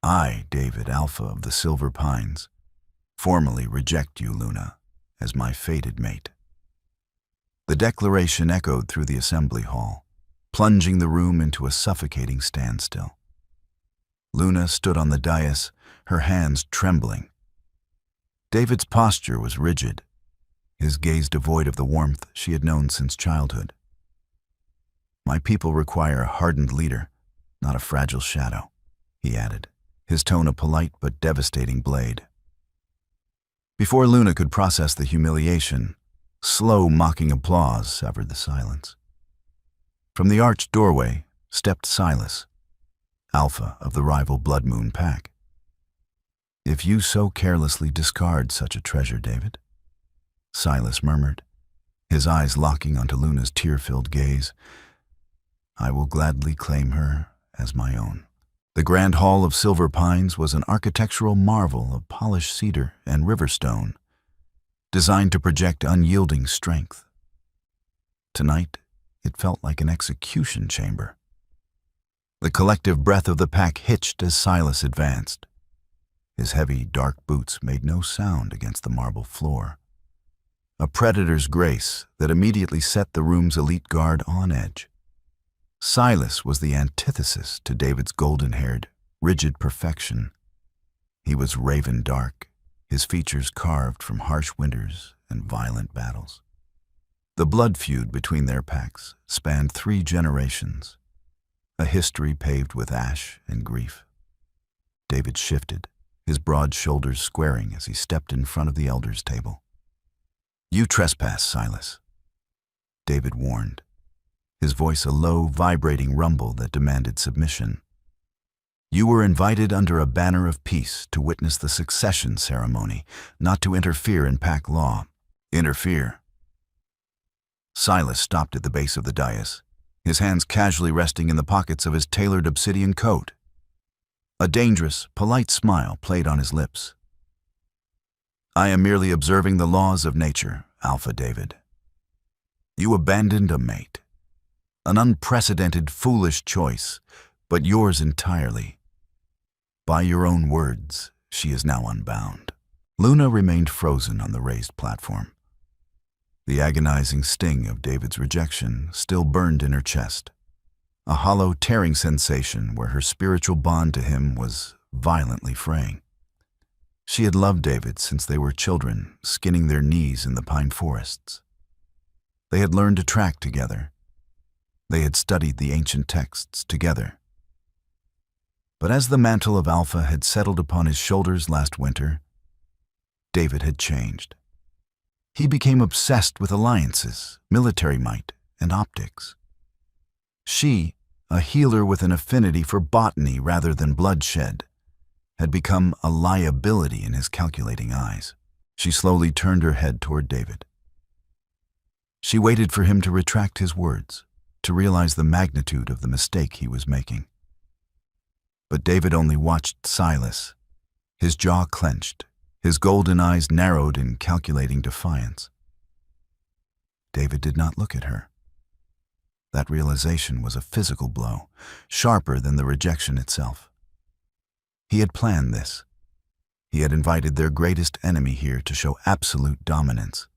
I, David Alpha of the Silver Pines, formally reject you, Luna, as my fated mate." The declaration echoed through the assembly hall, plunging the room into a suffocating standstill. Luna stood on the dais, her hands trembling. David's posture was rigid, his gaze devoid of the warmth she had known since childhood. "My people require a hardened leader, not a fragile shadow," he added, his tone a polite but devastating blade. Before Luna could process the humiliation, slow, mocking applause severed the silence. From the arched doorway stepped Silas, Alpha of the rival Blood Moon pack. "If you so carelessly discard such a treasure, David," Silas murmured, his eyes locking onto Luna's tear-filled gaze, "I will gladly claim her as my own." The Grand Hall of Silver Pines was an architectural marvel of polished cedar and river stone, designed to project unyielding strength. Tonight, it felt like an execution chamber. The collective breath of the pack hitched as Silas advanced. His heavy, dark boots made no sound against the marble floor, a predator's grace that immediately set the room's elite guard on edge. Silas was the antithesis to David's golden-haired, rigid perfection. He was raven dark, his features carved from harsh winters and violent battles. The blood feud between their packs spanned 3 generations, a history paved with ash and grief. David shifted, his broad shoulders squaring as he stepped in front of the elders' table. "You trespass, Silas," David warned, his voice a low, vibrating rumble that demanded submission. "You were invited under a banner of peace to witness the succession ceremony, not to interfere in pack law." "Interfere?" Silas stopped at the base of the dais, his hands casually resting in the pockets of his tailored obsidian coat. A dangerous, polite smile played on his lips. "I am merely observing the laws of nature, Alpha David. You abandoned a mate. An unprecedented, foolish choice, but yours entirely. By your own words, she is now unbound." Luna remained frozen on the raised platform. The agonizing sting of David's rejection still burned in her chest, a hollow, tearing sensation where her spiritual bond to him was violently fraying. She had loved David since they were children, skinning their knees in the pine forests. They had learned to track together. They had studied the ancient texts together. But as the mantle of Alpha had settled upon his shoulders last winter, David had changed. He became obsessed with alliances, military might, and optics. She, a healer with an affinity for botany rather than bloodshed, had become a liability in his calculating eyes. She slowly turned her head toward David. She waited for him to retract his words, to realize the magnitude of the mistake he was making. But David only watched Silas, his jaw clenched, his golden eyes narrowed in calculating defiance. David did not look at her. That realization was a physical blow, sharper than the rejection itself. He had planned this. He had invited their greatest enemy here to show absolute dominance,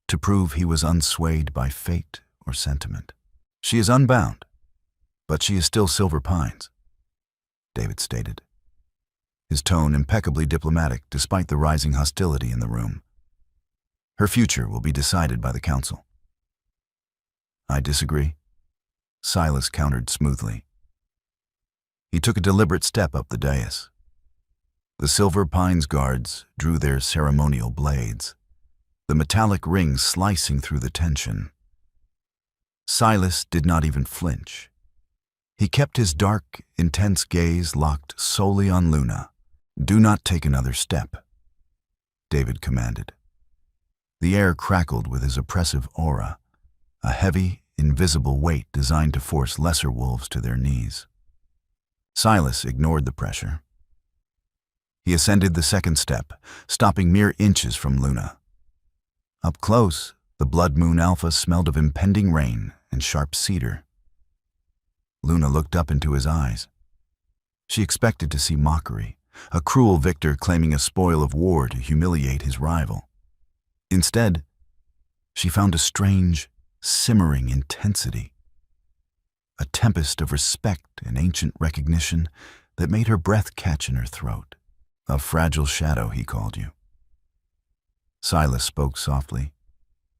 to prove he was unswayed by fate or sentiment. "She is unbound, but she is still Silver Pines," David stated, his tone impeccably diplomatic despite the rising hostility in the room. "Her future will be decided by the council." "I disagree," Silas countered smoothly. He took a deliberate step up the dais. The Silver Pines guards drew their ceremonial blades, the metallic rings slicing through the tension. Silas did not even flinch. He kept his dark, intense gaze locked solely on Luna. "Do not take another step," David commanded. The air crackled with his oppressive aura, a heavy, invisible weight designed to force lesser wolves to their knees. Silas ignored the pressure. He ascended the second step, stopping mere inches from Luna. Up close, the Blood Moon Alpha smelled of impending rain and sharp cedar. Luna looked up into his eyes. She expected to see mockery, a cruel victor claiming a spoil of war to humiliate his rival. Instead, she found a strange, simmering intensity, a tempest of respect and ancient recognition that made her breath catch in her throat. A fragile shadow, he called you. Silas spoke softly,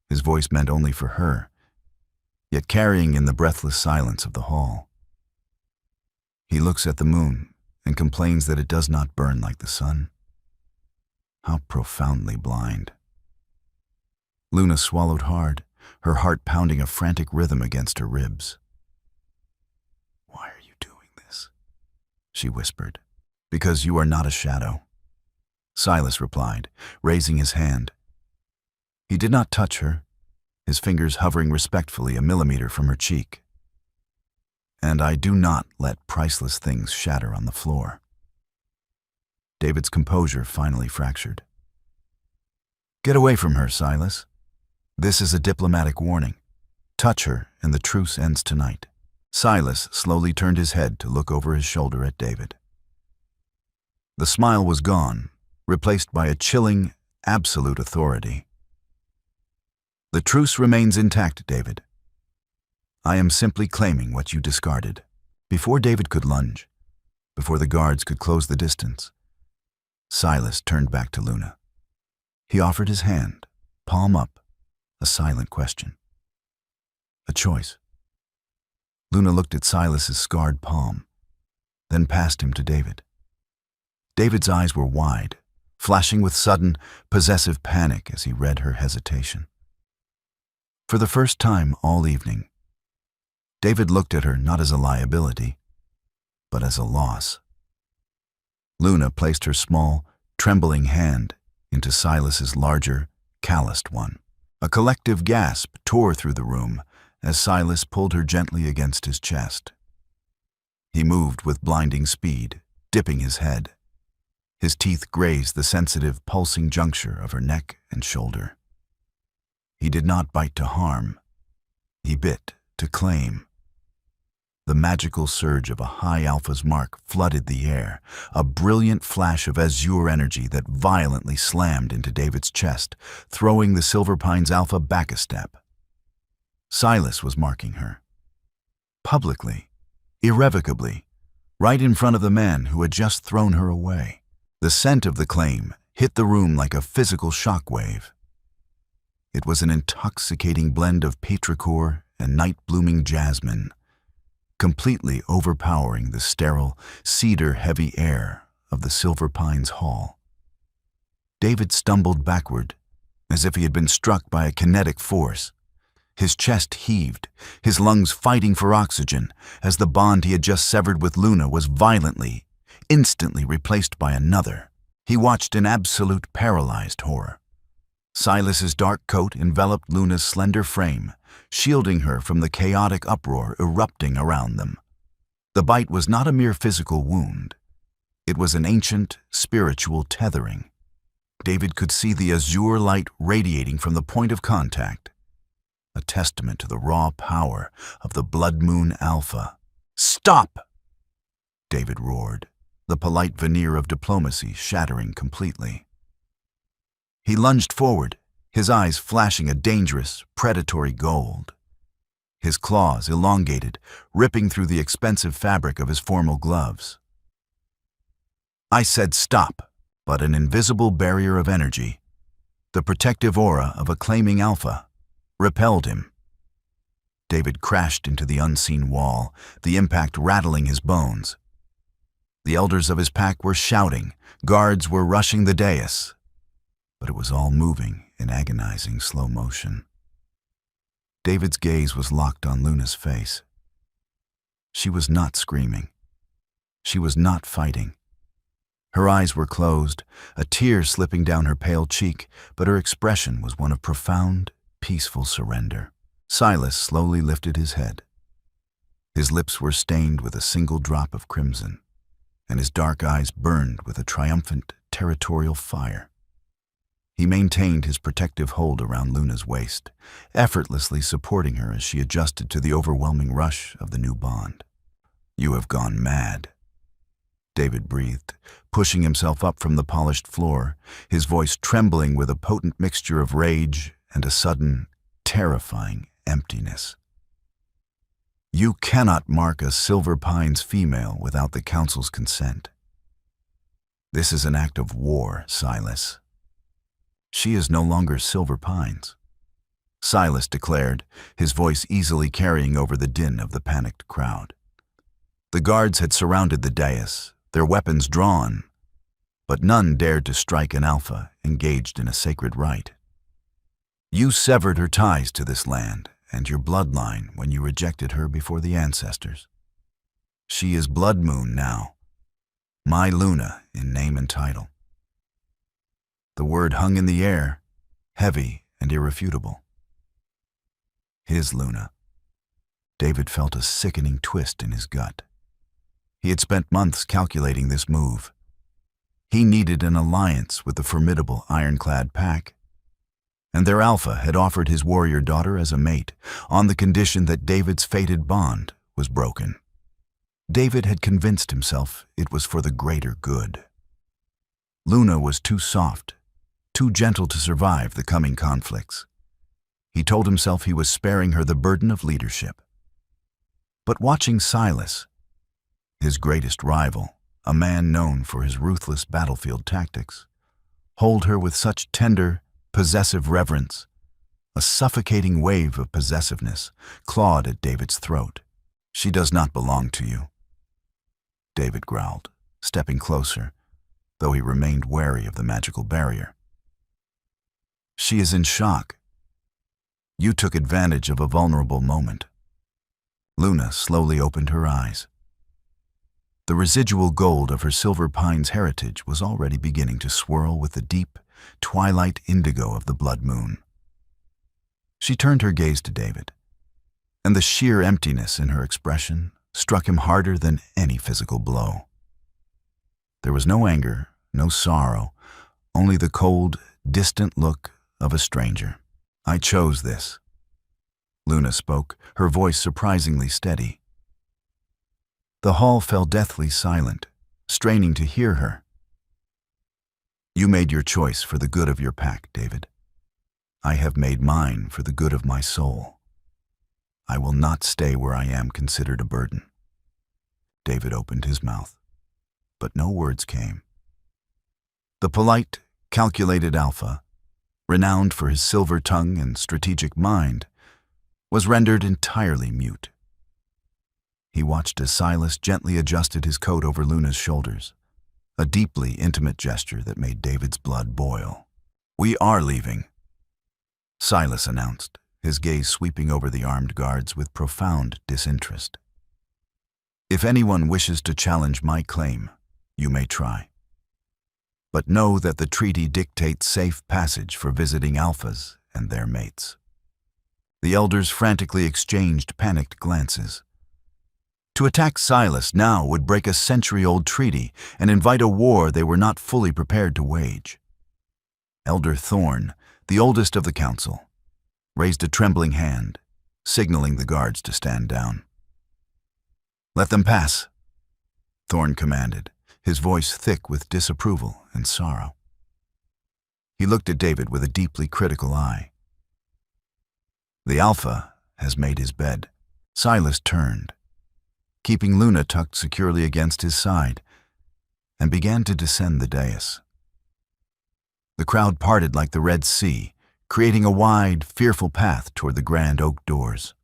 his voice meant only for her, yet carrying in the breathless silence of the hall. He looks at the moon and complains that it does not burn like the sun. How profoundly blind. Luna swallowed hard, her heart pounding a frantic rhythm against her ribs. "Why are you doing this?" she whispered. "Because you are not a shadow," Silas replied, raising his hand. He did not touch her, his fingers hovering respectfully a millimeter from her cheek. "And I do not let priceless things shatter on the floor." David's composure finally fractured. "Get away from her, Silas. This is a diplomatic warning. Touch her, and the truce ends tonight." Silas slowly turned his head to look over his shoulder at David. The smile was gone, replaced by a chilling, absolute authority. "The truce remains intact, David. I am simply claiming what you discarded." Before David could lunge, before the guards could close the distance, Silas turned back to Luna. He offered his hand, palm up, a silent question. A choice. Luna looked at Silas's scarred palm, then passed him to David. David's eyes were wide, flashing with sudden, possessive panic as he read her hesitation. For the first time all evening, David looked at her not as a liability, but as a loss. Luna placed her small, trembling hand into Silas's larger, calloused one. A collective gasp tore through the room as Silas pulled her gently against his chest. He moved with blinding speed, dipping his head. His teeth grazed the sensitive, pulsing juncture of her neck and shoulder. He did not bite to harm. He bit to claim. The magical surge of a high alpha's mark flooded the air, a brilliant flash of azure energy that violently slammed into David's chest, throwing the Silver Pine's alpha back a step. Silas was marking her. Publicly, irrevocably, right in front of the man who had just thrown her away. The scent of the claim hit the room like a physical shockwave. It was an intoxicating blend of petrichor and night-blooming jasmine, completely overpowering the sterile, cedar-heavy air of the Silver Pine's hall. David stumbled backward, as if he had been struck by a kinetic force. His chest heaved, his lungs fighting for oxygen, as the bond he had just severed with Luna was violently, instantly replaced by another. He watched in absolute paralyzed horror. Silas's dark coat enveloped Luna's slender frame, shielding her from the chaotic uproar erupting around them. The bite was not a mere physical wound. It was an ancient, spiritual tethering. David could see the azure light radiating from the point of contact, a testament to the raw power of the Blood Moon Alpha. "Stop!" David roared, the polite veneer of diplomacy shattering completely. He lunged forward, his eyes flashing a dangerous, predatory gold. His claws elongated, ripping through the expensive fabric of his formal gloves. I said stop, but an invisible barrier of energy, the protective aura of a claiming alpha, repelled him. David crashed into the unseen wall, the impact rattling his bones. The elders of his pack were shouting, guards were rushing the dais, but it was all moving in agonizing slow motion. David's gaze was locked on Luna's face. She was not screaming. She was not fighting. Her eyes were closed, a tear slipping down her pale cheek, but her expression was one of profound, peaceful surrender. Silas slowly lifted his head. His lips were stained with a single drop of crimson, and his dark eyes burned with a triumphant, territorial fire. He maintained his protective hold around Luna's waist, effortlessly supporting her as she adjusted to the overwhelming rush of the new bond. "You have gone mad," David breathed, pushing himself up from the polished floor, his voice trembling with a potent mixture of rage and a sudden, terrifying emptiness. You cannot mark a Silver Pines female without the Council's consent. This is an act of war, Silas. She is no longer Silver Pines, Silas declared, his voice easily carrying over the din of the panicked crowd. The guards had surrounded the dais, their weapons drawn, but none dared to strike an alpha engaged in a sacred rite. You severed her ties to this land and your bloodline when you rejected her before the ancestors. She is Blood Moon now, my Luna in name and title. The word hung in the air, heavy and irrefutable. His Luna. David felt a sickening twist in his gut. He had spent months calculating this move. He needed an alliance with the formidable ironclad pack, and their alpha had offered his warrior daughter as a mate on the condition that David's fated bond was broken. David had convinced himself it was for the greater good. Luna was too soft, too gentle to survive the coming conflicts. He told himself he was sparing her the burden of leadership. But watching Silas, his greatest rival, a man known for his ruthless battlefield tactics, hold her with such tender, possessive reverence, a suffocating wave of possessiveness clawed at David's throat. She does not belong to you, David growled, stepping closer, though he remained wary of the magical barrier. She is in shock. You took advantage of a vulnerable moment. Luna slowly opened her eyes. The residual gold of her Silver Pines heritage was already beginning to swirl with the deep, twilight indigo of the blood moon. She turned her gaze to David, and the sheer emptiness in her expression struck him harder than any physical blow. There was no anger, no sorrow, only the cold, distant look of a stranger. I chose this. Luna spoke, her voice surprisingly steady. The hall fell deathly silent, straining to hear her. You made your choice for the good of your pack, David. I have made mine for the good of my soul. I will not stay where I am considered a burden. David opened his mouth, but no words came. The polite, calculated alpha, renowned for his silver tongue and strategic mind, was rendered entirely mute. He watched as Silas gently adjusted his coat over Luna's shoulders, a deeply intimate gesture that made David's blood boil. We are leaving, Silas announced, his gaze sweeping over the armed guards with profound disinterest. If anyone wishes to challenge my claim, you may try. But know that the treaty dictates safe passage for visiting alphas and their mates. The elders frantically exchanged panicked glances. To attack Silas now would break a century-old treaty and invite a war they were not fully prepared to wage. Elder Thorn, the oldest of the council, raised a trembling hand, signaling the guards to stand down. Let them pass, Thorn commanded, his voice thick with disapproval and sorrow. He looked at David with a deeply critical eye. The alpha has made his bed. Silas turned, keeping Luna tucked securely against his side, and began to descend the dais. The crowd parted like the Red Sea, creating a wide, fearful path toward the grand oak doors.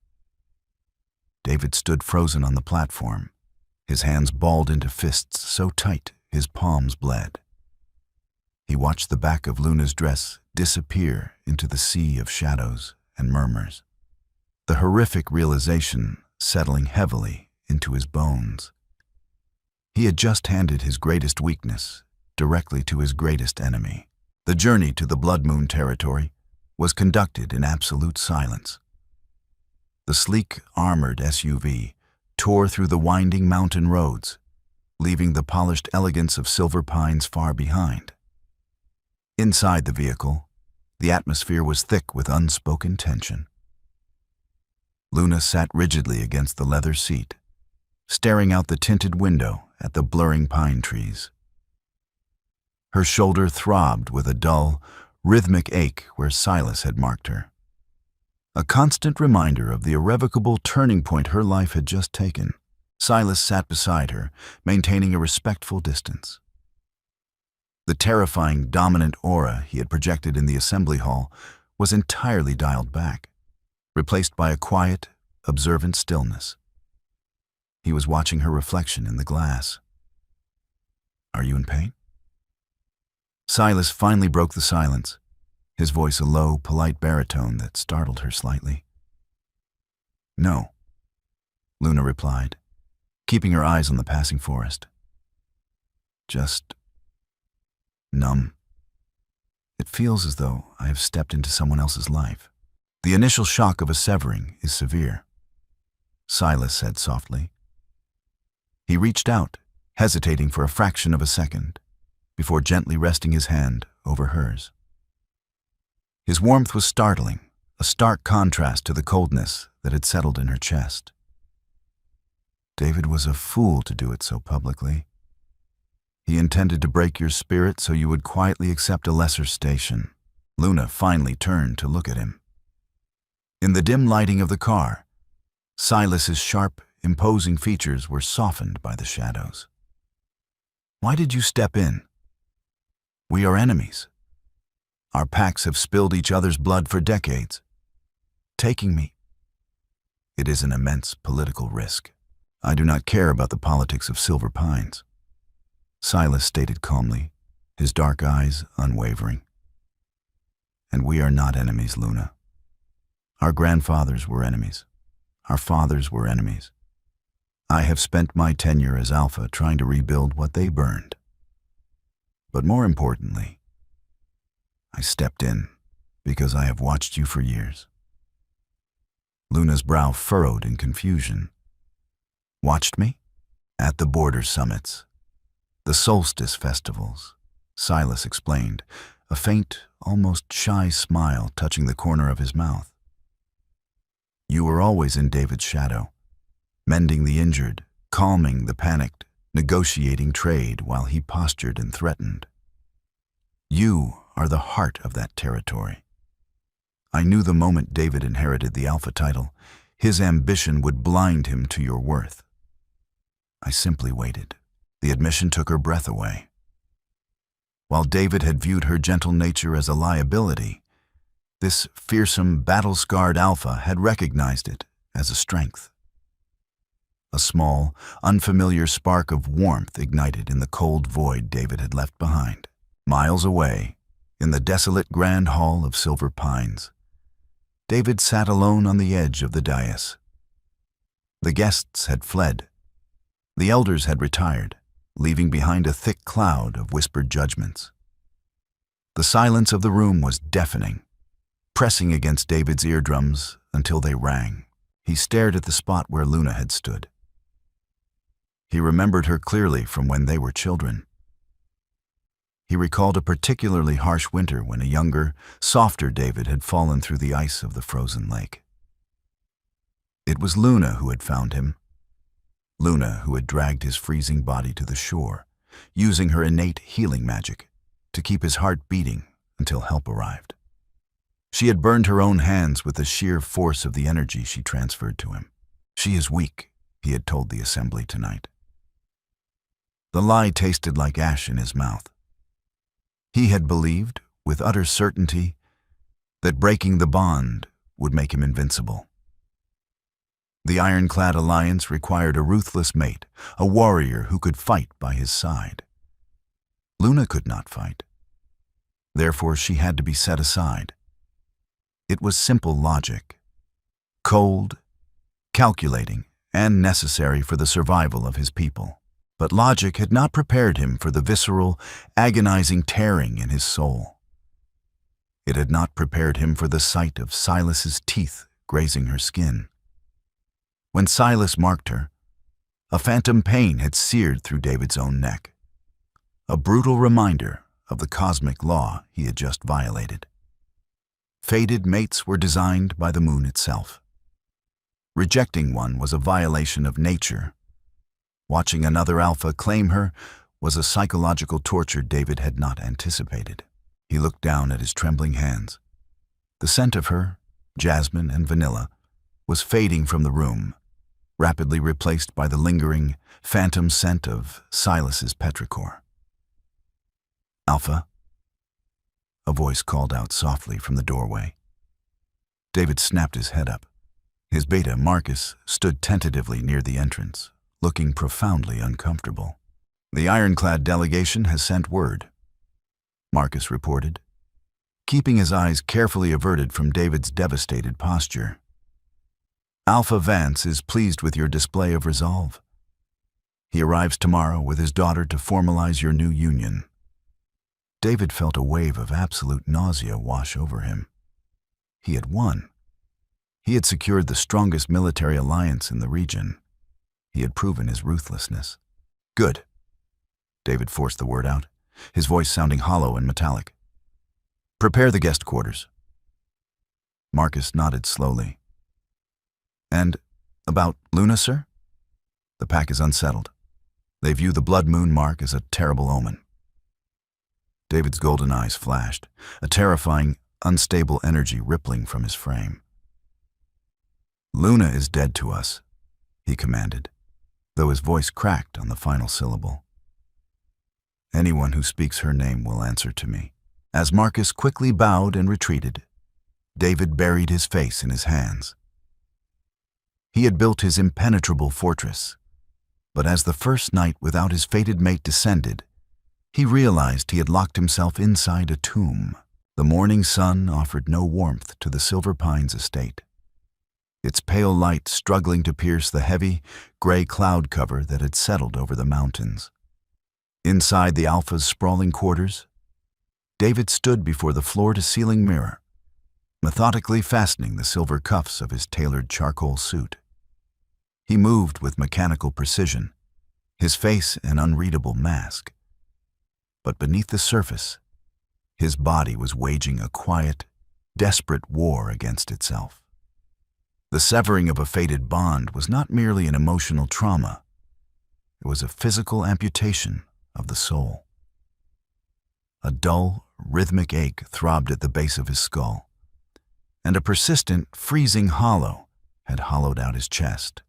David stood frozen on the platform, his hands balled into fists so tight his palms bled. He watched the back of Luna's dress disappear into the sea of shadows and murmurs, the horrific realization settling heavily into his bones. He had just handed his greatest weakness directly to his greatest enemy. The journey to the Blood Moon territory was conducted in absolute silence. The sleek, armored SUV tore through the winding mountain roads, leaving the polished elegance of Silver Pines far behind. Inside the vehicle, the atmosphere was thick with unspoken tension. Luna sat rigidly against the leather seat, staring out the tinted window at the blurring pine trees. Her shoulder throbbed with a dull, rhythmic ache where Silas had marked her. A constant reminder of the irrevocable turning point her life had just taken. Silas sat beside her, maintaining a respectful distance. The terrifying, dominant aura he had projected in the assembly hall was entirely dialed back, replaced by a quiet, observant stillness. He was watching her reflection in the glass. "Are you in pain?" Silas finally broke the silence, his voice a low, polite baritone that startled her slightly. "No," Luna replied, keeping her eyes on the passing forest. "Just numb. It feels as though I have stepped into someone else's life. The initial shock of a severing is severe," Silas said softly. He reached out, hesitating for a fraction of a second, before gently resting his hand over hers. His warmth was startling, a stark contrast to the coldness that had settled in her chest. "David was a fool to do it so publicly. He intended to break your spirit so you would quietly accept a lesser station." Luna finally turned to look at him. In the dim lighting of the car, Silas's sharp, imposing features were softened by the shadows. "Why did you step in? We are enemies. Our packs have spilled each other's blood for decades. Taking me, it is an immense political risk." "I do not care about the politics of Silver Pines," Silas stated calmly, his dark eyes unwavering. "And we are not enemies, Luna. Our grandfathers were enemies. Our fathers were enemies. I have spent my tenure as Alpha trying to rebuild what they burned. But more importantly, I stepped in because I have watched you for years." Luna's brow furrowed in confusion. "Watched me?" "At the border summits, the solstice festivals," Silas explained, a faint, almost shy smile touching the corner of his mouth. "You were always in David's shadow, mending the injured, calming the panicked, negotiating trade while he postured and threatened. You are the heart of that territory. I knew the moment David inherited the Alpha title, his ambition would blind him to your worth. I simply waited." The admission took her breath away. While David had viewed her gentle nature as a liability, this fearsome, battle-scarred Alpha had recognized it as a strength. A small, unfamiliar spark of warmth ignited in the cold void David had left behind. Miles away, in the desolate grand hall of Silver Pines, David sat alone on the edge of the dais. The guests had fled. The elders had retired, leaving behind a thick cloud of whispered judgments. The silence of the room was deafening, pressing against David's eardrums until they rang. He stared at the spot where Luna had stood. He remembered her clearly from when they were children. He recalled a particularly harsh winter when a younger, softer David had fallen through the ice of the frozen lake. It was Luna who had found him. Luna who had dragged his freezing body to the shore, using her innate healing magic to keep his heart beating until help arrived. She had burned her own hands with the sheer force of the energy she transferred to him. "She is weak," he had told the assembly tonight. The lie tasted like ash in his mouth. He had believed, with utter certainty, that breaking the bond would make him invincible. The ironclad alliance required a ruthless mate, a warrior who could fight by his side. Luna could not fight. Therefore, she had to be set aside. It was simple logic, cold, calculating, and necessary for the survival of his people. But logic had not prepared him for the visceral, agonizing tearing in his soul. It had not prepared him for the sight of Silas's teeth grazing her skin. When Silas marked her, a phantom pain had seared through David's own neck, a brutal reminder of the cosmic law he had just violated. Fated mates were designed by the moon itself. Rejecting one was a violation of nature, Watching another Alpha claim her was a psychological torture David had not anticipated. He looked down at his trembling hands. The scent of her, jasmine and vanilla, was fading from the room, rapidly replaced by the lingering, phantom scent of Silas's petrichor. "Alpha?" A voice called out softly from the doorway. David snapped his head up. His beta, Marcus, stood tentatively near the entrance, looking profoundly uncomfortable. "The ironclad delegation has sent word," Marcus reported, keeping his eyes carefully averted from David's devastated posture. "Alpha Vance is pleased with your display of resolve. He arrives tomorrow with his daughter to formalize your new union." David felt a wave of absolute nausea wash over him. He had won. He had secured the strongest military alliance in the region. He had proven his ruthlessness. "Good." David forced the word out, his voice sounding hollow and metallic. "Prepare the guest quarters." Marcus nodded slowly. "And about Luna, sir?" "The pack is unsettled. They view the blood moon mark as a terrible omen." David's golden eyes flashed, a terrifying, unstable energy rippling from his frame. "Luna is dead to us," he commanded, though his voice cracked on the final syllable. "Anyone who speaks her name will answer to me." As Marcus quickly bowed and retreated, David buried his face in his hands. He had built his impenetrable fortress, but as the first night without his fated mate descended, he realized he had locked himself inside a tomb. The morning sun offered no warmth to the Silver Pines estate, its pale light struggling to pierce the heavy, gray cloud cover that had settled over the mountains. Inside the Alpha's sprawling quarters, David stood before the floor-to-ceiling mirror, methodically fastening the silver cuffs of his tailored charcoal suit. He moved with mechanical precision, his face an unreadable mask. But beneath the surface, his body was waging a quiet, desperate war against itself. The severing of a fated bond was not merely an emotional trauma. It was a physical amputation of the soul. A dull, rhythmic ache throbbed at the base of his skull, and a persistent, freezing hollow had hollowed out his chest,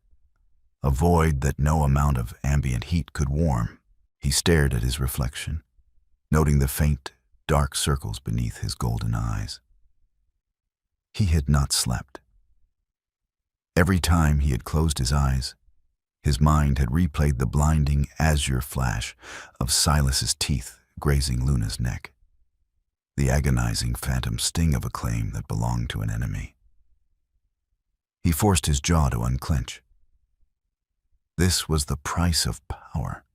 a void that no amount of ambient heat could warm. He stared at his reflection, noting the faint, dark circles beneath his golden eyes. He had not slept. Every time he had closed his eyes, his mind had replayed the blinding azure flash of Silas's teeth grazing Luna's neck, the agonizing phantom sting of a claim that belonged to an enemy. He forced his jaw to unclench. This was the price of power,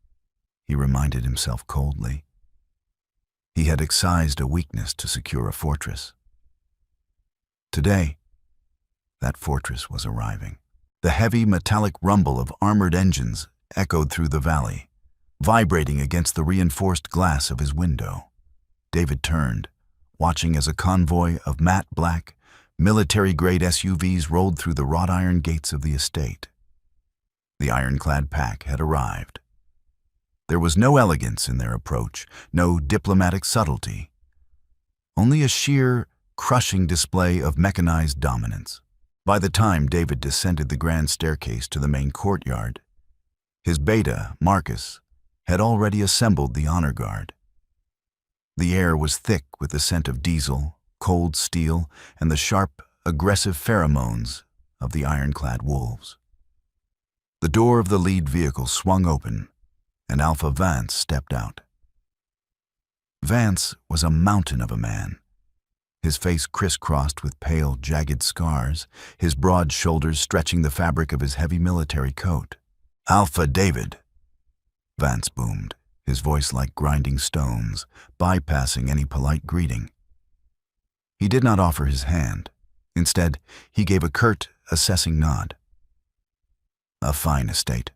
he reminded himself coldly. He had excised a weakness to secure a fortress. Today, that fortress was arriving. The heavy metallic rumble of armored engines echoed through the valley, vibrating against the reinforced glass of his window. David turned, watching as a convoy of matte black, military-grade SUVs rolled through the wrought iron gates of the estate. The ironclad pack had arrived. There was no elegance in their approach, no diplomatic subtlety, only a sheer, crushing display of mechanized dominance. By the time David descended the grand staircase to the main courtyard, his beta, Marcus, had already assembled the honor guard. The air was thick with the scent of diesel, cold steel, and the sharp, aggressive pheromones of the ironclad wolves. The door of the lead vehicle swung open, and Alpha Vance stepped out. Vance was a mountain of a man, his face crisscrossed with pale, jagged scars, his broad shoulders stretching the fabric of his heavy military coat. "Alpha David," Vance boomed, his voice like grinding stones, bypassing any polite greeting. He did not offer his hand. Instead, he gave a curt, assessing nod. "A fine estate,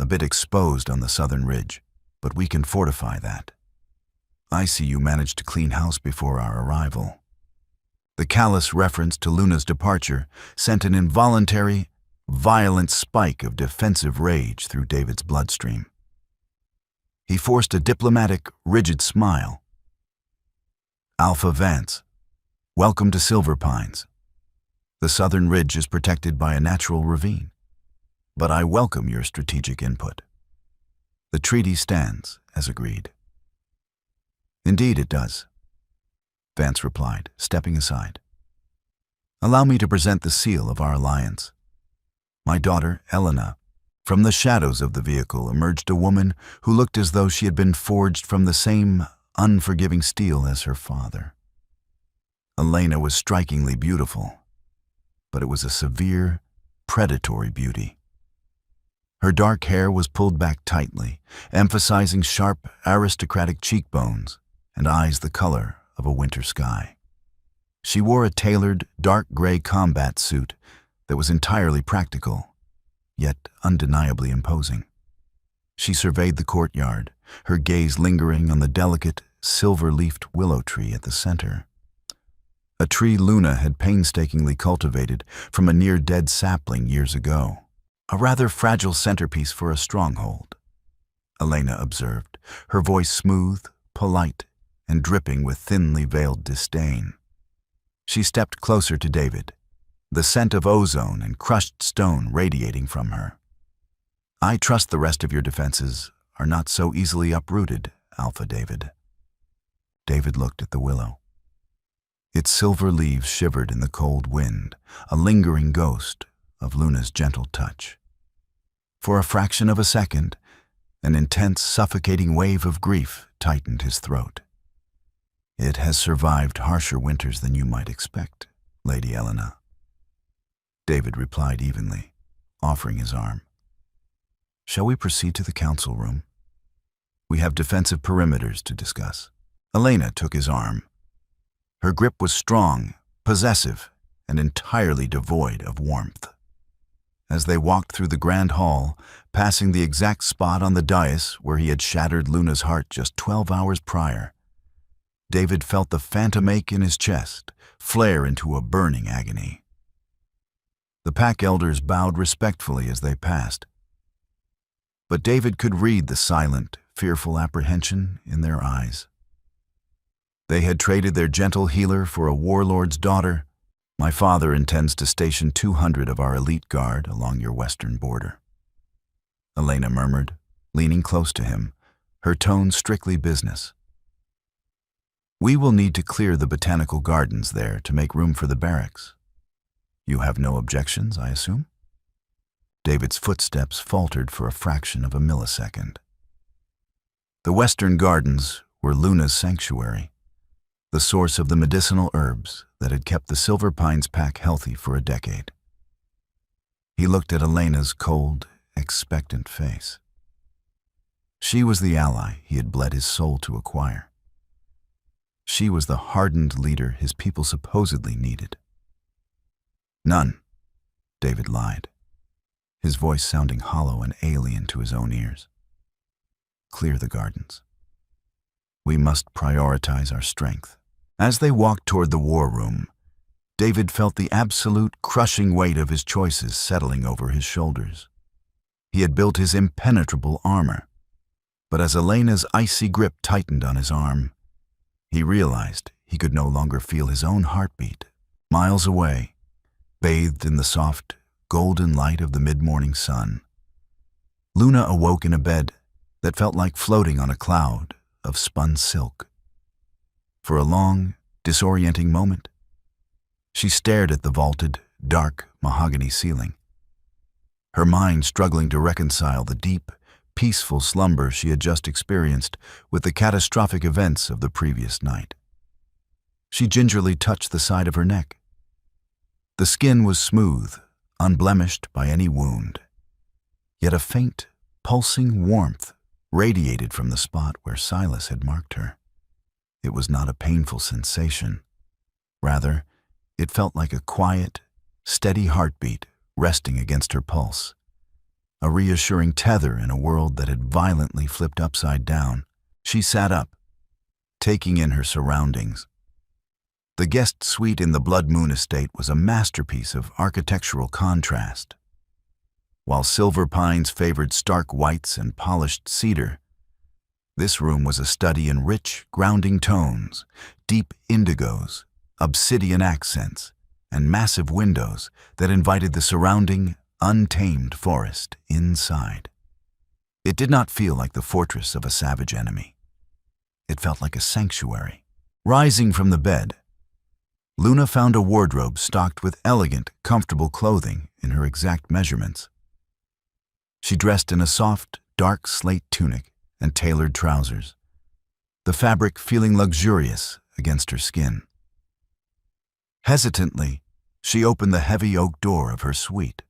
a bit exposed on the southern ridge, but we can fortify that. I see you managed to clean house before our arrival." The callous reference to Luna's departure sent an involuntary, violent spike of defensive rage through David's bloodstream. He forced a diplomatic, rigid smile. "Alpha Vance, welcome to Silver Pines. The southern ridge is protected by a natural ravine, but I welcome your strategic input. The treaty stands, as agreed." "Indeed it does," Vance replied, stepping aside. "Allow me to present the seal of our alliance. My daughter, Elena." From the shadows of the vehicle emerged a woman who looked as though she had been forged from the same unforgiving steel as her father. Elena was strikingly beautiful, but it was a severe, predatory beauty. Her dark hair was pulled back tightly, emphasizing sharp, aristocratic cheekbones and eyes the color of a winter sky. She wore a tailored, dark gray combat suit that was entirely practical, yet undeniably imposing. She surveyed the courtyard, her gaze lingering on the delicate, silver-leafed willow tree at the center. A tree Luna had painstakingly cultivated from a near-dead sapling years ago. A rather fragile centerpiece for a stronghold, Elena observed, her voice smooth, polite, and dripping with thinly veiled disdain. She stepped closer to David, the scent of ozone and crushed stone radiating from her. "I trust the rest of your defenses are not so easily uprooted, Alpha David." David looked at the willow. Its silver leaves shivered in the cold wind, a lingering ghost of Luna's gentle touch. For a fraction of a second, an intense, suffocating wave of grief tightened his throat. "It has survived harsher winters than you might expect, Lady Elena," David replied evenly, offering his arm. "Shall we proceed to the council room? We have defensive perimeters to discuss." Elena took his arm. Her grip was strong, possessive, and entirely devoid of warmth. As they walked through the grand hall, passing the exact spot on the dais where he had shattered Luna's heart just 12 hours prior, David felt the phantom ache in his chest flare into a burning agony. The pack elders bowed respectfully as they passed, but David could read the silent, fearful apprehension in their eyes. They had traded their gentle healer for a warlord's daughter. "My father intends to station 200 of our elite guard along your western border," Elena murmured, leaning close to him, her tone strictly business. "We will need to clear the botanical gardens there to make room for the barracks. You have no objections, I assume?" David's footsteps faltered for a fraction of a millisecond. The western gardens were Luna's sanctuary, the source of the medicinal herbs that had kept the Silver Pines pack healthy for a decade. He looked at Elena's cold, expectant face. She was the ally he had bled his soul to acquire. She was the hardened leader his people supposedly needed. "None," David lied, his voice sounding hollow and alien to his own ears. "Clear the gardens. We must prioritize our strength." As they walked toward the war room, David felt the absolute crushing weight of his choices settling over his shoulders. He had built his impenetrable armor, but as Elena's icy grip tightened on his arm, he realized he could no longer feel his own heartbeat. Miles away, bathed in the soft, golden light of the mid-morning sun, Luna awoke in a bed that felt like floating on a cloud of spun silk. For a long, disorienting moment, she stared at the vaulted, dark mahogany ceiling, her mind struggling to reconcile the deep, peaceful slumber she had just experienced with the catastrophic events of the previous night. She gingerly touched the side of her neck. The skin was smooth, unblemished by any wound, yet a faint, pulsing warmth radiated from the spot where Silas had marked her. It was not a painful sensation. Rather, it felt like a quiet, steady heartbeat resting against her pulse, a reassuring tether in a world that had violently flipped upside down. She sat up, taking in her surroundings. The guest suite in the Blood Moon estate was a masterpiece of architectural contrast. While silver pines favored stark whites and polished cedar, this room was a study in rich, grounding tones, deep indigos, obsidian accents, and massive windows that invited the surrounding, untamed forest inside. It did not feel like the fortress of a savage enemy. It felt like a sanctuary. Rising from the bed, Luna found a wardrobe stocked with elegant, comfortable clothing in her exact measurements. She dressed in a soft, dark slate tunic and tailored trousers, the fabric feeling luxurious against her skin. Hesitantly, she opened the heavy oak door of her suite.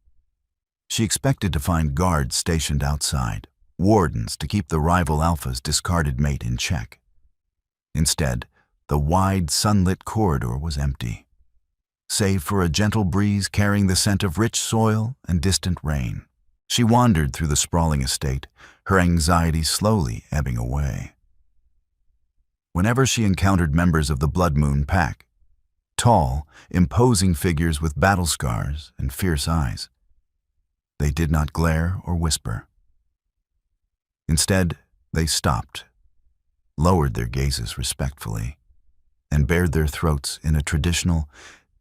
She expected to find guards stationed outside, wardens to keep the rival alpha's discarded mate in check. Instead, the wide, sunlit corridor was empty, save for a gentle breeze carrying the scent of rich soil and distant rain. She wandered through the sprawling estate, her anxiety slowly ebbing away. Whenever she encountered members of the Blood Moon pack, tall, imposing figures with battle scars and fierce eyes, they did not glare or whisper. Instead, they stopped, lowered their gazes respectfully, and bared their throats in a traditional,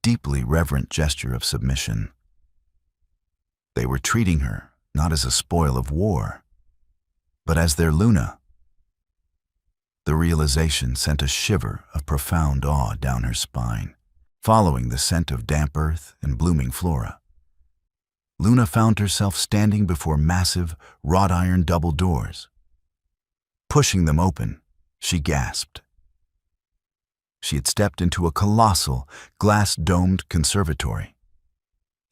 deeply reverent gesture of submission. They were treating her not as a spoil of war, but as their Luna. The realization sent a shiver of profound awe down her spine. Following the scent of damp earth and blooming flora, Luna found herself standing before massive, wrought-iron double doors. Pushing them open, she gasped. She had stepped into a colossal, glass-domed conservatory.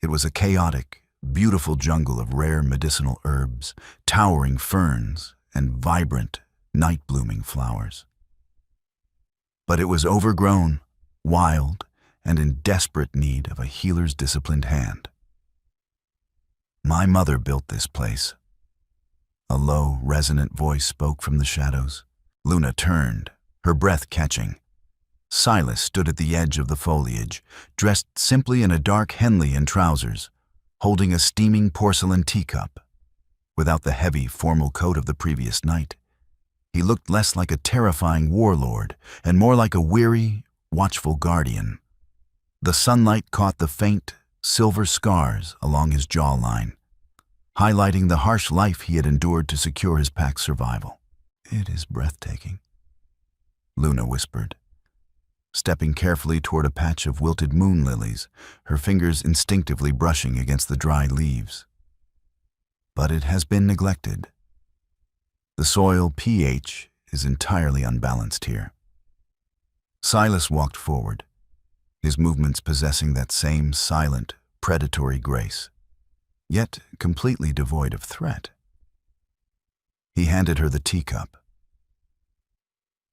It was a chaotic, beautiful jungle of rare medicinal herbs, towering ferns, and vibrant, night-blooming flowers. But it was overgrown, wild, and in desperate need of a healer's disciplined hand. "My mother built this place." A low, resonant voice spoke from the shadows. Luna turned, her breath catching. Silas stood at the edge of the foliage, dressed simply in a dark Henley and trousers, holding a steaming porcelain teacup. Without the heavy, formal coat of the previous night, he looked less like a terrifying warlord and more like a weary, watchful guardian. The sunlight caught the faint, silver scars along his jawline, highlighting the harsh life he had endured to secure his pack's survival. "It is breathtaking," Luna whispered, stepping carefully toward a patch of wilted moon lilies, her fingers instinctively brushing against the dry leaves. "But it has been neglected. The soil pH is entirely unbalanced here." Silas walked forward, his movements possessing that same silent, predatory grace, yet completely devoid of threat. He handed her the teacup.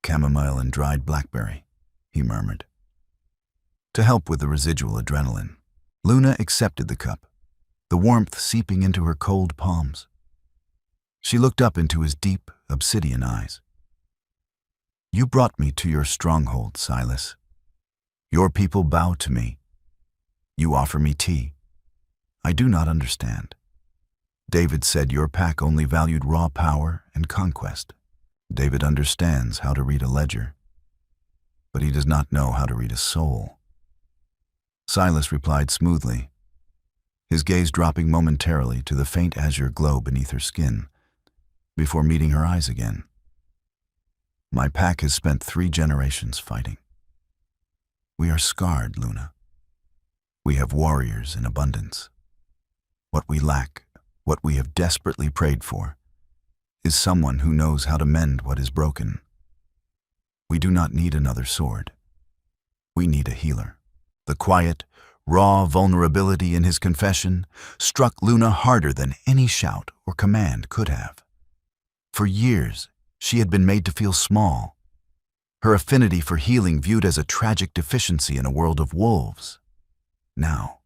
"Chamomile and dried blackberry," he murmured, to help with the residual adrenaline. Luna accepted the cup, the warmth seeping into her cold palms. She looked up into his deep, obsidian eyes. "You brought me to your stronghold, Silas. Your people bow to me. You offer me tea. I do not understand. David said your pack only valued raw power and conquest. David understands how to read a ledger, but he does not know how to read a soul." Silas replied smoothly, his gaze dropping momentarily to the faint azure glow beneath her skin, before meeting her eyes again. "My pack has spent 3 generations fighting. We are scarred, Luna. We have warriors in abundance. What we lack, what we have desperately prayed for, is someone who knows how to mend what is broken. We do not need another sword. We need a healer." The quiet, raw vulnerability in his confession struck Luna harder than any shout or command could have. For years, she had been made to feel small, her affinity for healing viewed as a tragic deficiency in a world of wolves. Now,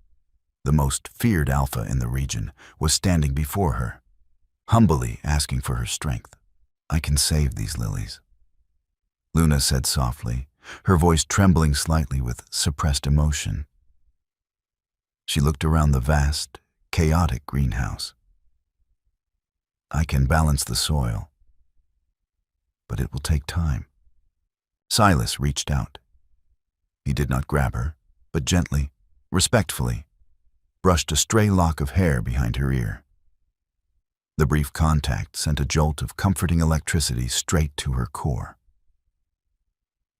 the most feared alpha in the region was standing before her, humbly asking for her strength. "I can save these lilies," Luna said softly, her voice trembling slightly with suppressed emotion. She looked around the vast, chaotic greenhouse. I can balance the soil, but it will take time. Silas reached out. He did not grab her, but gently, respectfully, brushed a stray lock of hair behind her ear. The brief contact sent a jolt of comforting electricity straight to her core.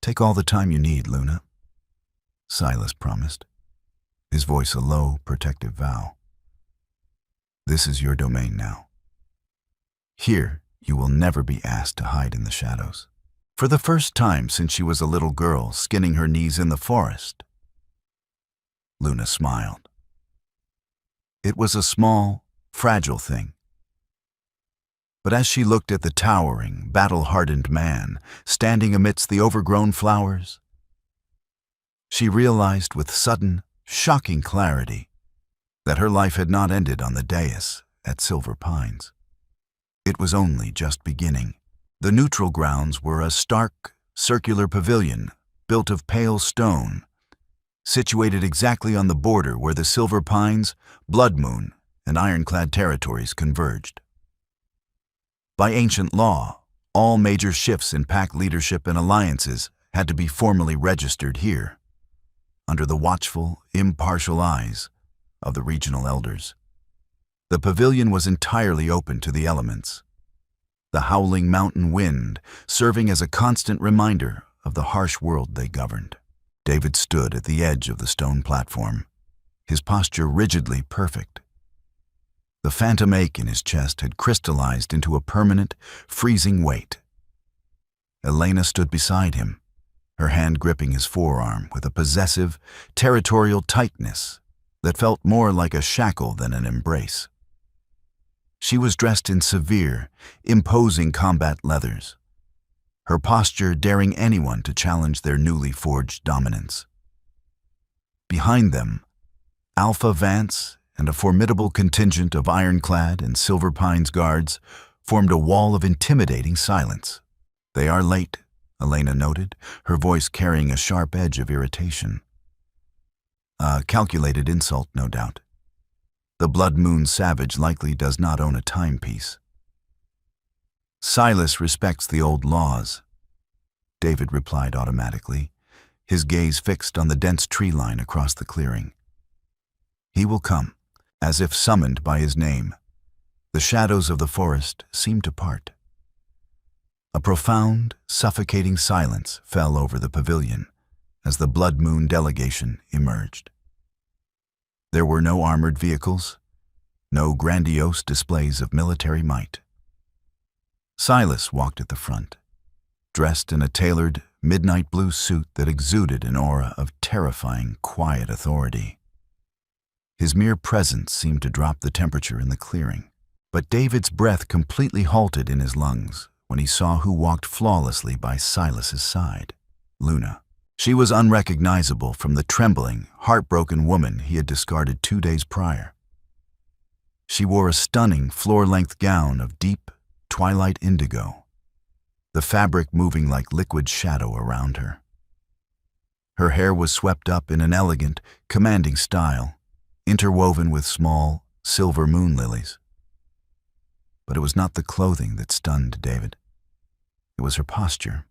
"Take all the time you need, Luna," Silas promised, his voice a low, protective vow. "This is your domain now. Here, you will never be asked to hide in the shadows." For the first time since she was a little girl skinning her knees in the forest, Luna smiled. It was a small, fragile thing. But as she looked at the towering, battle-hardened man standing amidst the overgrown flowers, she realized with sudden, shocking clarity that her life had not ended on the dais at Silver Pines. It was only just beginning. The neutral grounds were a stark, circular pavilion built of pale stone, situated exactly on the border where the Silver Pines, Blood Moon, and Ironclad territories converged. By ancient law, all major shifts in pack leadership and alliances had to be formally registered here, under the watchful, impartial eyes of the regional elders. The pavilion was entirely open to the elements, the howling mountain wind serving as a constant reminder of the harsh world they governed. David stood at the edge of the stone platform, his posture rigidly perfect. The phantom ache in his chest had crystallized into a permanent, freezing weight. Elena stood beside him, her hand gripping his forearm with a possessive, territorial tightness that felt more like a shackle than an embrace. She was dressed in severe, imposing combat leathers, her posture daring anyone to challenge their newly forged dominance. Behind them, Alpha Vance and a formidable contingent of Ironclad and Silver Pines guards formed a wall of intimidating silence. "They are late," Elena noted, her voice carrying a sharp edge of irritation. A calculated insult, no doubt. The Blood Moon savage likely does not own a timepiece. "Silas respects the old laws," David replied automatically, his gaze fixed on the dense tree line across the clearing. "He will come." As if summoned by his name, the shadows of the forest seemed to part. A profound, suffocating silence fell over the pavilion as the Blood Moon delegation emerged. There were no armored vehicles, no grandiose displays of military might. Silas walked at the front, dressed in a tailored, midnight blue suit that exuded an aura of terrifying, quiet authority. His mere presence seemed to drop the temperature in the clearing. But David's breath completely halted in his lungs when he saw who walked flawlessly by Silas's side: Luna. She was unrecognizable from the trembling, heartbroken woman he had discarded 2 days prior. She wore a stunning, floor-length gown of deep, twilight indigo, the fabric moving like liquid shadow around her. Her hair was swept up in an elegant, commanding style, interwoven with small, silver moon lilies. But it was not the clothing that stunned David. It was her posture.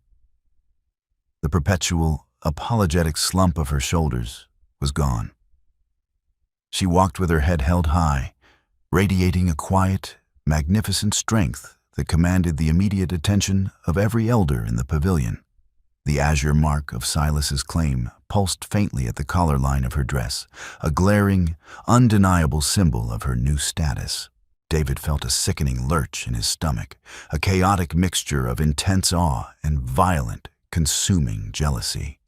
The perpetual, apologetic slump of her shoulders was gone. She walked with her head held high, radiating a quiet, magnificent strength that commanded the immediate attention of every elder in the pavilion. The azure mark of Silas's claim pulsed faintly at the collar line of her dress, a glaring, undeniable symbol of her new status. David felt a sickening lurch in his stomach, a chaotic mixture of intense awe and violent, consuming jealousy.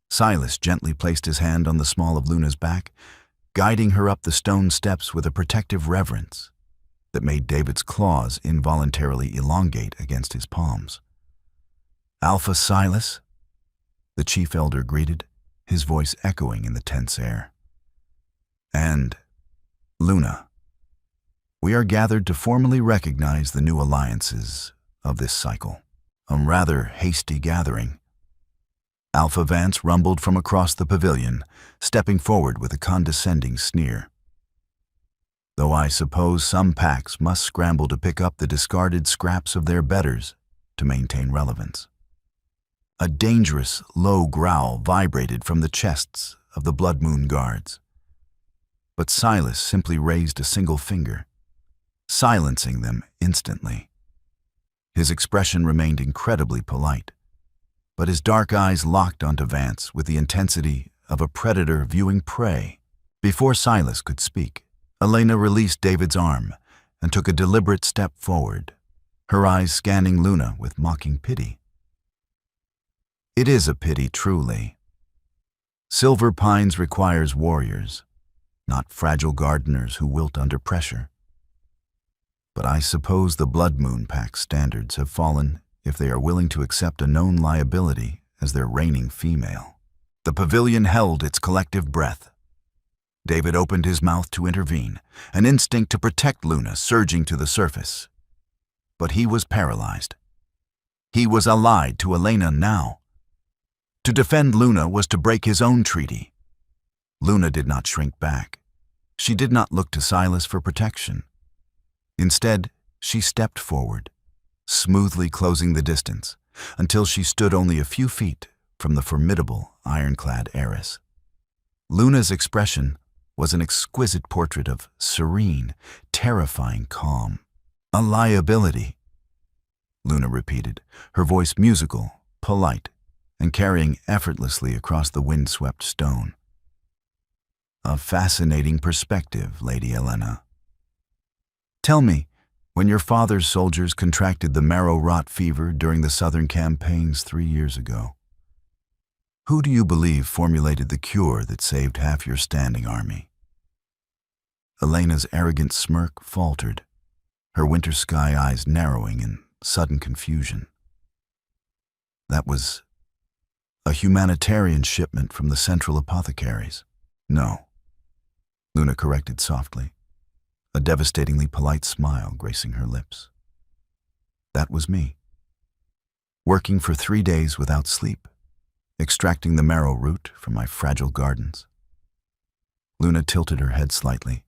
Silas gently placed his hand on the small of Luna's back, guiding her up the stone steps with a protective reverence that made David's claws involuntarily elongate against his palms. "Alpha Silas," the chief elder greeted, his voice echoing in the tense air. "And Luna, we are gathered to formally recognize the new alliances of this cycle." A rather hasty gathering. Alpha Vance rumbled from across the pavilion, stepping forward with a condescending sneer. though I suppose some packs must scramble to pick up the discarded scraps of their betters to maintain relevance. A dangerous, low growl vibrated from the chests of the Blood Moon guards. But Silas simply raised a single finger, silencing them instantly. His expression remained incredibly polite, but his dark eyes locked onto Vance with the intensity of a predator viewing prey. Before Silas could speak, Elena released David's arm and took a deliberate step forward, her eyes scanning Luna with mocking pity. It is a pity, truly. Silver Pines requires warriors, not fragile gardeners who wilt under pressure. But I suppose the Blood Moon Pack's standards have fallen if they are willing to accept a known liability as their reigning female. The pavilion held its collective breath. David opened his mouth to intervene, an instinct to protect Luna surging to the surface. But he was paralyzed. He was allied to Elena now. To defend Luna was to break his own treaty. Luna did not shrink back. She did not look to Silas for protection. Instead, she stepped forward, smoothly closing the distance, until she stood only a few feet from the formidable, ironclad heiress. Luna's expression was an exquisite portrait of serene, terrifying calm. A liability, Luna repeated, her voice musical, polite, and carrying effortlessly across the wind-swept stone. A fascinating perspective, Lady Elena. Tell me, when your father's soldiers contracted the marrow-rot fever during the southern campaigns 3 years ago, who do you believe formulated the cure that saved half your standing army? Elena's arrogant smirk faltered, her winter sky eyes narrowing in sudden confusion. That was a humanitarian shipment from the Central Apothecaries. No, Luna corrected softly, a devastatingly polite smile gracing her lips. That was me, working for 3 days without sleep, extracting the marrow root from my fragile gardens. Luna tilted her head slightly,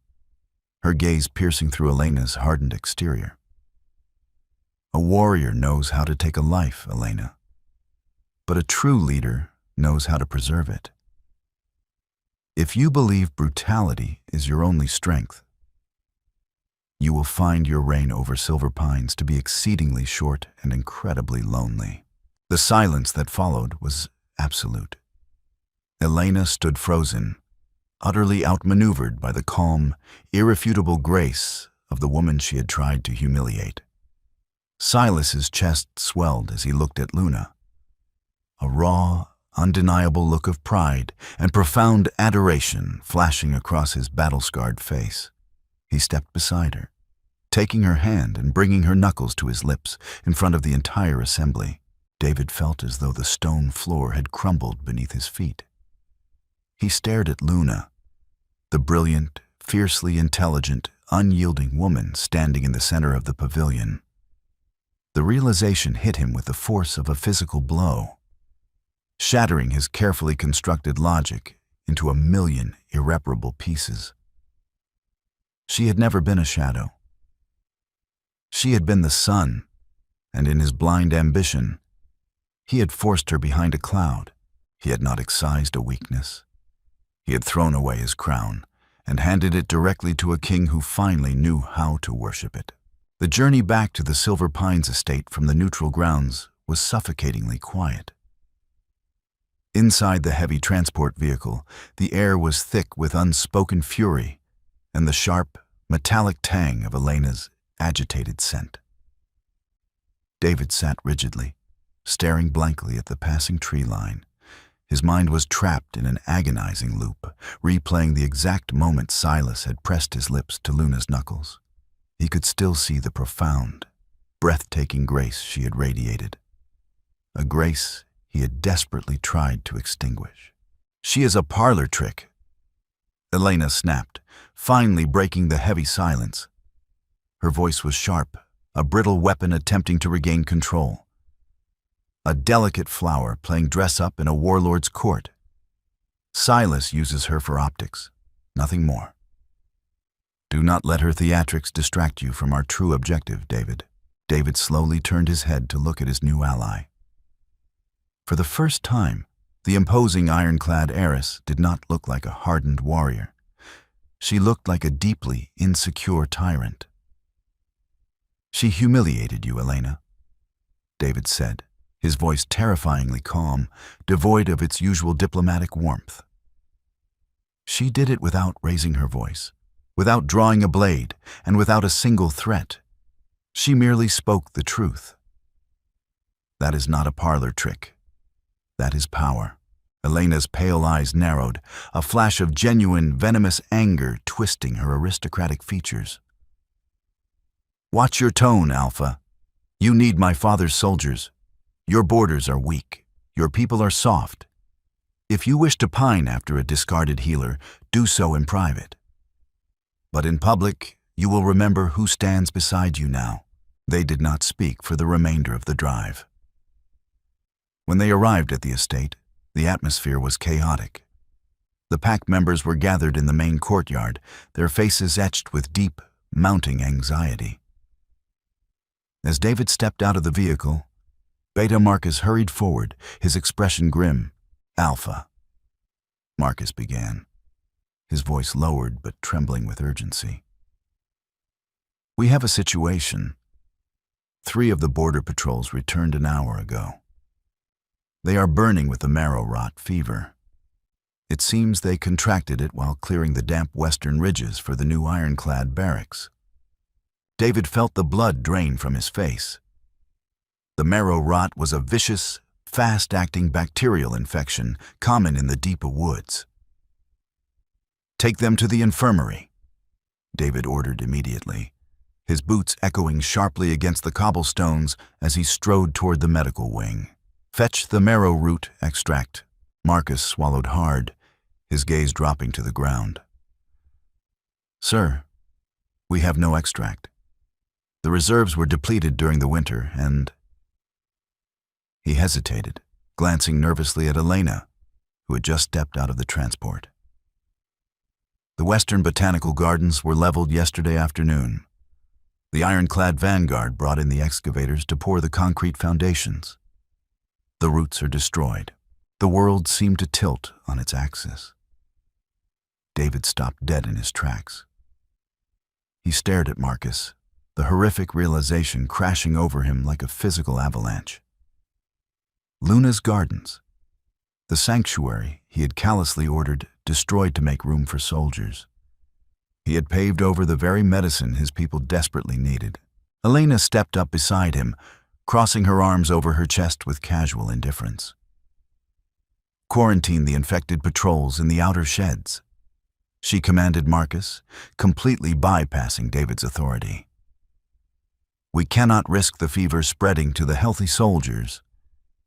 her gaze piercing through Elena's hardened exterior. A warrior knows how to take a life, Elena, but a true leader knows how to preserve it. If you believe brutality is your only strength, you will find your reign over Silver Pines to be exceedingly short and incredibly lonely. The silence that followed was absolute. Elena stood frozen, utterly outmaneuvered by the calm, irrefutable grace of the woman she had tried to humiliate. Silas's chest swelled as he looked at Luna, a raw, undeniable look of pride and profound adoration flashing across his battle-scarred face. He stepped beside her, taking her hand and bringing her knuckles to his lips in front of the entire assembly. David felt as though the stone floor had crumbled beneath his feet. He stared at Luna, the brilliant, fiercely intelligent, unyielding woman standing in the center of the pavilion. The realization hit him with the force of a physical blow, shattering his carefully constructed logic into a million irreparable pieces. She had never been a shadow. She had been the sun, and in his blind ambition, he had forced her behind a cloud. He had not excised a weakness. He had thrown away his crown and handed it directly to a king who finally knew how to worship it. The journey back to the Silver Pines estate from the neutral grounds was suffocatingly quiet. Inside the heavy transport vehicle, the air was thick with unspoken fury and the sharp, metallic tang of Elena's agitated scent. David sat rigidly, staring blankly at the passing tree line. His mind was trapped in an agonizing loop, replaying the exact moment Silas had pressed his lips to Luna's knuckles. He could still see the profound, breathtaking grace she had radiated, a grace he had desperately tried to extinguish. "She is a parlor trick," Elena snapped, finally breaking the heavy silence. Her voice was sharp, a brittle weapon attempting to regain control. A delicate flower playing dress-up in a warlord's court. Silas uses her for optics, nothing more. Do not let her theatrics distract you from our true objective, David. David slowly turned his head to look at his new ally. For the first time, the imposing ironclad heiress did not look like a hardened warrior. She looked like a deeply insecure tyrant. She humiliated you, Elena, David said, his voice terrifyingly calm, devoid of its usual diplomatic warmth. She did it without raising her voice, without drawing a blade, and without a single threat. She merely spoke the truth. That is not a parlor trick. That is power. Elena's pale eyes narrowed, a flash of genuine, venomous anger twisting her aristocratic features. Watch your tone, Alpha. You need my father's soldiers. Your borders are weak. Your people are soft. If you wish to pine after a discarded healer, do so in private. But in public, you will remember who stands beside you now. They did not speak for the remainder of the drive. When they arrived at the estate, the atmosphere was chaotic. The pack members were gathered in the main courtyard, their faces etched with deep, mounting anxiety. As David stepped out of the vehicle, Beta Marcus hurried forward, his expression grim. Alpha, Marcus began, his voice lowered but trembling with urgency. We have a situation. 3 of the border patrols returned an hour ago. They are burning with the marrow rot fever. It seems they contracted it while clearing the damp western ridges for the new ironclad barracks. David felt the blood drain from his face. The marrow rot was a vicious, fast-acting bacterial infection common in the deep woods. Take them to the infirmary, David ordered immediately, his boots echoing sharply against the cobblestones as he strode toward the medical wing. Fetch the marrow root extract. Marcus swallowed hard, his gaze dropping to the ground. Sir, we have no extract. The reserves were depleted during the winter, and... He hesitated, glancing nervously at Elena, who had just stepped out of the transport. The Western Botanical Gardens were leveled yesterday afternoon. The ironclad vanguard brought in the excavators to pour the concrete foundations. The roots are destroyed. The world seemed to tilt on its axis. David stopped dead in his tracks. He stared at Marcus, the horrific realization crashing over him like a physical avalanche. Luna's gardens, the sanctuary he had callously ordered destroyed to make room for soldiers. He had paved over the very medicine his people desperately needed. Elena stepped up beside him, crossing her arms over her chest with casual indifference. Quarantine the infected patrols in the outer sheds, she commanded Marcus, completely bypassing David's authority. We cannot risk the fever spreading to the healthy soldiers.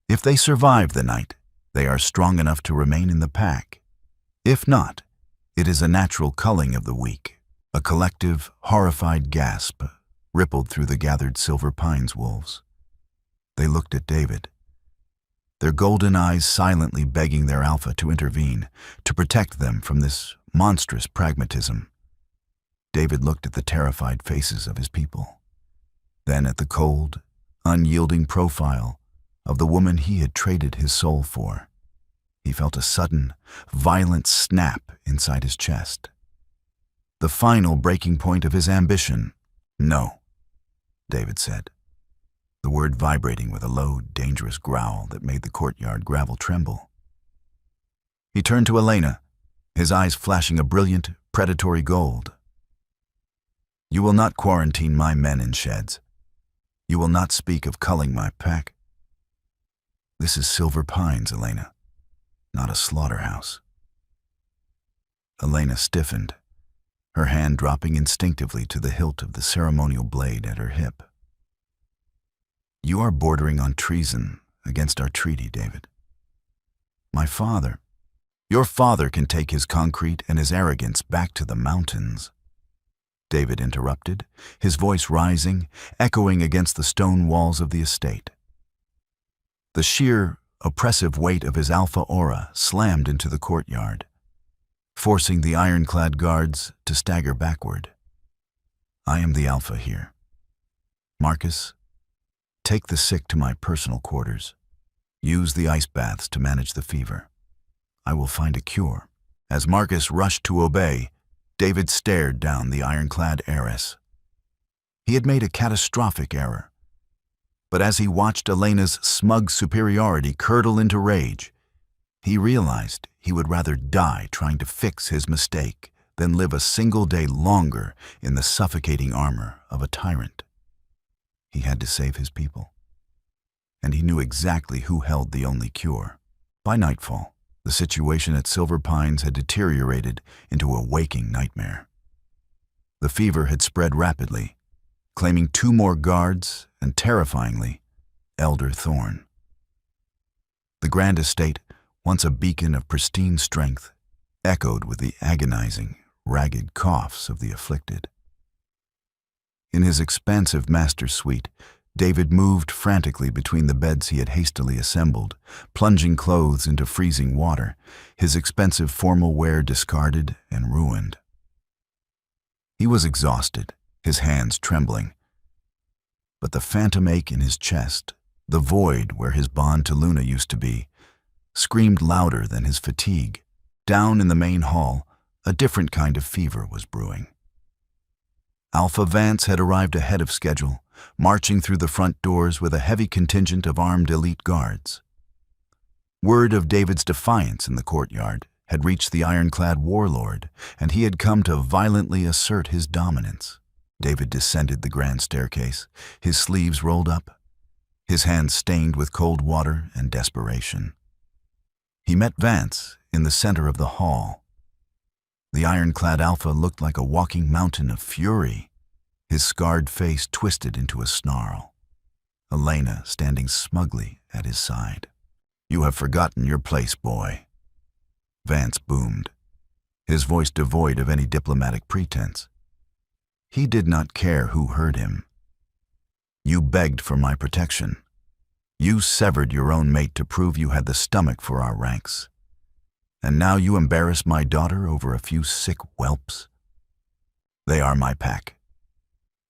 If they survive the night, they are strong enough to remain in the pack. If not, it is a natural culling of the weak. A collective, horrified gasp rippled through the gathered Silver Pines wolves. They looked at David, their golden eyes silently begging their alpha to intervene, to protect them from this monstrous pragmatism. David looked at the terrified faces of his people, then at the cold, unyielding profile of the woman he had traded his soul for. He felt a sudden, violent snap inside his chest. The final breaking point of his ambition. No, David said, the word vibrating with a low, dangerous growl that made the courtyard gravel tremble. He turned to Elena, his eyes flashing a brilliant, predatory gold. You will not quarantine my men in sheds. You will not speak of culling my pack. This is Silver Pines, Elena, not a slaughterhouse. Elena stiffened, her hand dropping instinctively to the hilt of the ceremonial blade at her hip. You are bordering on treason against our treaty, David. My father, your father can take his concrete and his arrogance back to the mountains. David interrupted, his voice rising, echoing against the stone walls of the estate. The sheer, oppressive weight of his alpha aura slammed into the courtyard, forcing the ironclad guards to stagger backward. I am the Alpha here. Marcus, take the sick to my personal quarters. Use the ice baths to manage the fever. I will find a cure. As Marcus rushed to obey, David stared down the ironclad heiress. He had made a catastrophic error. But as he watched Elena's smug superiority curdle into rage, he realized he would rather die trying to fix his mistake than live a single day longer in the suffocating armor of a tyrant. He had to save his people, and he knew exactly who held the only cure. By nightfall, the situation at Silver Pines had deteriorated into a waking nightmare. The fever had spread rapidly, claiming 2 more guards and, terrifyingly, Elder Thorn. The grand estate, once a beacon of pristine strength, echoed with the agonizing, ragged coughs of the afflicted. In his expansive master suite, David moved frantically between the beds he had hastily assembled, plunging clothes into freezing water, his expensive formal wear discarded and ruined. He was exhausted, his hands trembling. But the phantom ache in his chest, the void where his bond to Luna used to be, screamed louder than his fatigue. Down in the main hall, a different kind of fever was brewing. Alpha Vance had arrived ahead of schedule, marching through the front doors with a heavy contingent of armed elite guards. Word of David's defiance in the courtyard had reached the ironclad warlord, and he had come to violently assert his dominance. David descended the grand staircase, his sleeves rolled up, his hands stained with cold water and desperation. He met Vance in the center of the hall. The ironclad Alpha looked like a walking mountain of fury, his scarred face twisted into a snarl. Elena standing smugly at his side. "You have forgotten your place, boy," Vance boomed, his voice devoid of any diplomatic pretense. He did not care who heard him. "You begged for my protection. You severed your own mate to prove you had the stomach for our ranks. And now you embarrass my daughter over a few sick whelps?" "They are my pack,"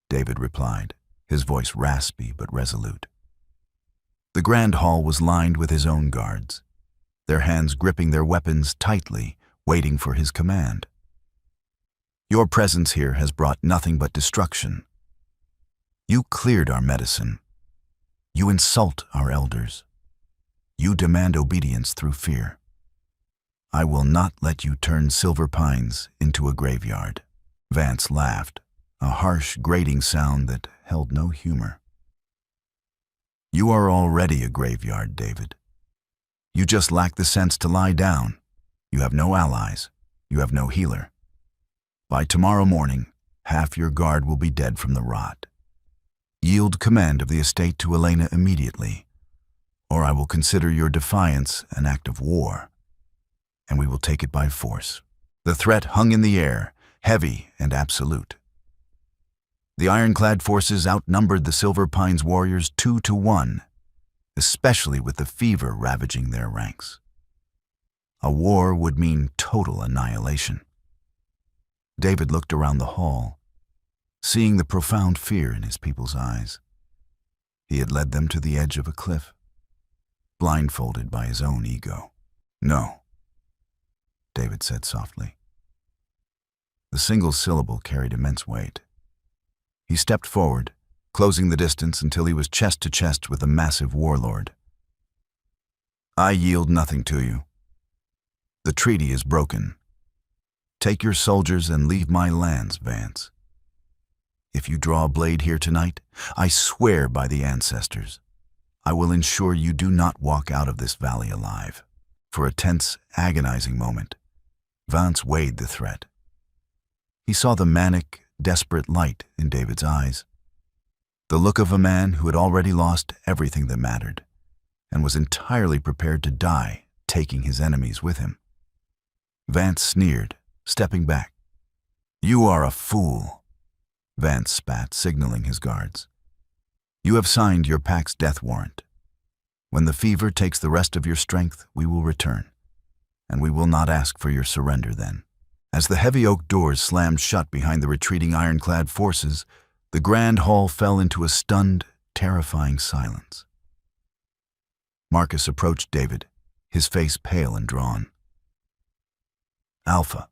David replied, his voice raspy but resolute. The grand hall was lined with his own guards, their hands gripping their weapons tightly, waiting for his command. "Your presence here has brought nothing but destruction. You cleared our medicine. You insult our elders. You demand obedience through fear. I will not let you turn Silver Pines into a graveyard." Vance laughed, a harsh, grating sound that held no humor. "You are already a graveyard, David. You just lack the sense to lie down. You have no allies. You have no healer. By tomorrow morning, half your guard will be dead from the rot. Yield command of the estate to Elena immediately, or I will consider your defiance an act of war, and we will take it by force." The threat hung in the air, heavy and absolute. The ironclad forces outnumbered the Silver Pines warriors 2-1, especially with the fever ravaging their ranks. A war would mean total annihilation. David looked around the hall, seeing the profound fear in his people's eyes. He had led them to the edge of a cliff, blindfolded by his own ego. "No," David said softly. The single syllable carried immense weight. He stepped forward, closing the distance until he was chest to chest with the massive warlord. "I yield nothing to you. The treaty is broken. Take your soldiers and leave my lands, Vance. If you draw a blade here tonight, I swear by the ancestors, I will ensure you do not walk out of this valley alive." For a tense, agonizing moment, Vance weighed the threat. He saw the manic, desperate light in David's eyes, the look of a man who had already lost everything that mattered and was entirely prepared to die, taking his enemies with him. Vance sneered, stepping back. "You are a fool," Vance spat, signaling his guards. "You have signed your pack's death warrant. When the fever takes the rest of your strength, we will return, and we will not ask for your surrender then." As the heavy oak doors slammed shut behind the retreating ironclad forces, the grand hall fell into a stunned, terrifying silence. Marcus approached David, his face pale and drawn. "Alpha.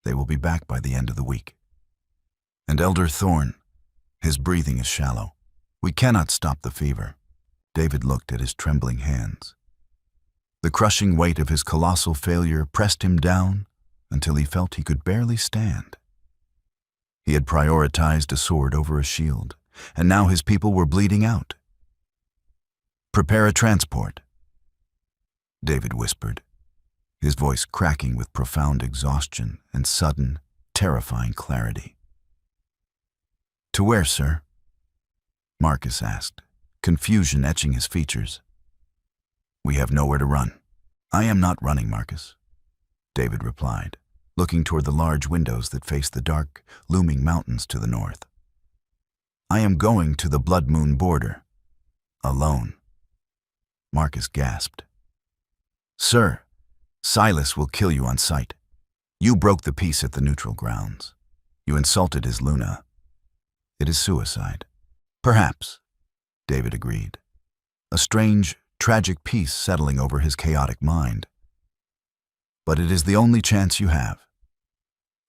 They will be back by the end of the week. And Elder Thorn, his breathing is shallow. We cannot stop the fever." David looked at his trembling hands. The crushing weight of his colossal failure pressed him down until he felt he could barely stand. He had prioritized a sword over a shield, and now his people were bleeding out. "Prepare a transport," David whispered, his voice cracking with profound exhaustion and sudden, terrifying clarity. "To where, sir?" Marcus asked, confusion etching his features. "We have nowhere to run." "I am not running, Marcus," David replied, looking toward the large windows that faced the dark, looming mountains to the north. "I am going to the Blood Moon border. Alone." Marcus gasped. "Sir, Silas will kill you on sight. You broke the peace at the neutral grounds. You insulted his Luna. It is suicide." "Perhaps," David agreed, a strange, tragic peace settling over his chaotic mind. "But it is the only chance you have.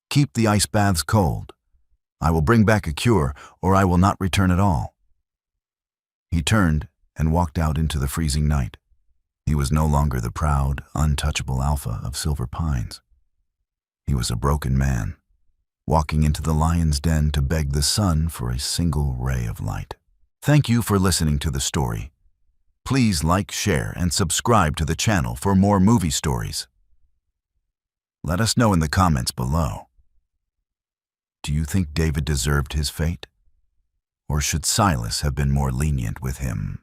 Keep the ice baths cold. I will bring back a cure, or I will not return at all." He turned and walked out into the freezing night. He was no longer the proud, untouchable Alpha of Silver Pines. He was a broken man, walking into the lion's den to beg the sun for a single ray of light. Thank you for listening to the story. Please like, share, and subscribe to the channel for more movie stories. Let us know in the comments below. Do you think David deserved his fate? Or should Silas have been more lenient with him?